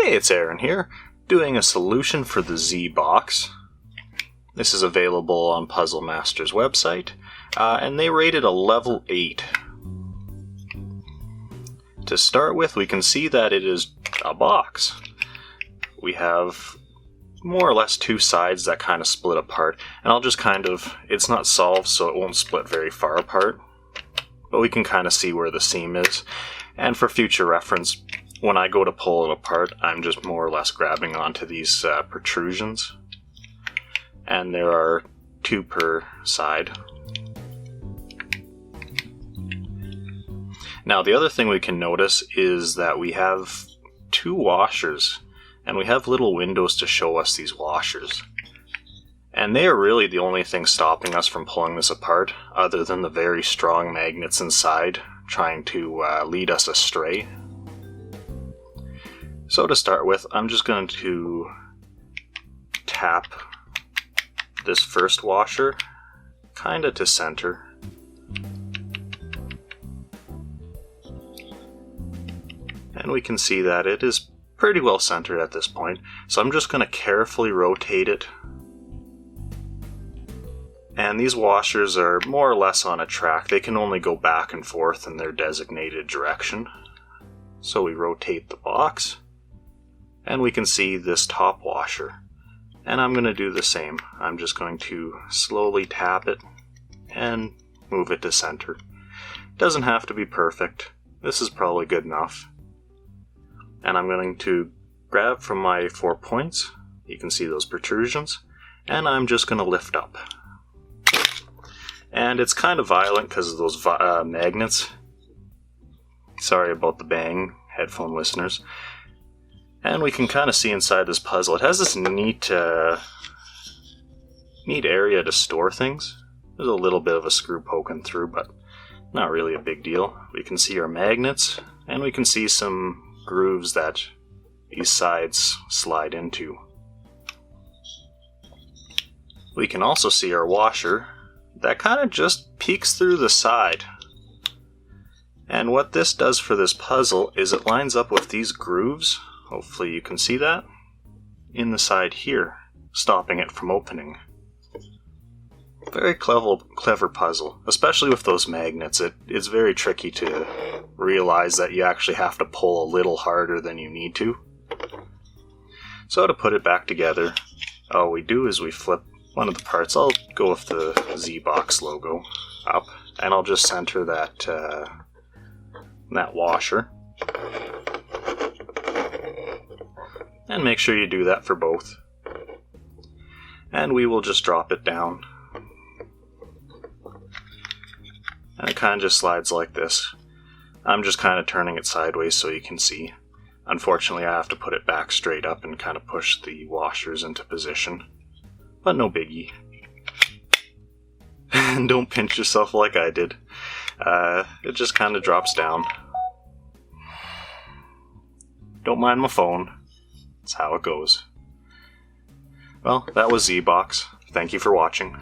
Hey, it's Aaron here, doing a solution for the Z-Box. This is available on Puzzle Master's website, and they rate it a level 8. To start with, we can see that it is a box. We have more or less two sides that kind of split apart, and I'll just it's not solved so it won't split very far apart, but we can kind of see where the seam is, and for future reference, when I go to pull it apart, I'm just more or less grabbing onto these protrusions, and there are two per side. Now the other thing we can notice is that we have two washers, and we have little windows to show us these washers. And they are really the only thing stopping us from pulling this apart, other than the very strong magnets inside trying to lead us astray. So to start with, I'm just going to tap this first washer kinda to center. And we can see that it is pretty well centered at this point. So I'm just going to carefully rotate it. And these washers are more or less on a track. They can only go back and forth in their designated direction. So we rotate the box, and we can see this top washer. And I'm going to do the same. I'm just going to slowly tap it and move it to center. Doesn't have to be perfect. This is probably good enough. And I'm going to grab from my 4 points. You can see those protrusions. And I'm just going to lift up. And it's kind of violent because of those magnets. Sorry about the bang, headphone listeners. And we can kind of see inside this puzzle. It has this neat area to store things. There's a little bit of a screw poking through, but not really a big deal. We can see our magnets, and we can see some grooves that these sides slide into. We can also see our washer that kind of just peeks through the side. And what this does for this puzzle is it lines up with these grooves. Hopefully you can see that in the side here, stopping it from opening. Very clever puzzle, especially with those magnets. It's very tricky to realize that you actually have to pull a little harder than you need to. So to put it back together, all we do is we flip one of the parts. I'll go with the Z-Box logo up, and I'll just center that washer. And make sure you do that for both. And we will just drop it down. And it kind of just slides like this. I'm just kind of turning it sideways so you can see. Unfortunately, I have to put it back straight up and kind of push the washers into position. But no biggie. Don't pinch yourself like I did. It just kind of drops down. Don't mind my phone. That's how it goes. Well, that was Z-Box. Thank you for watching.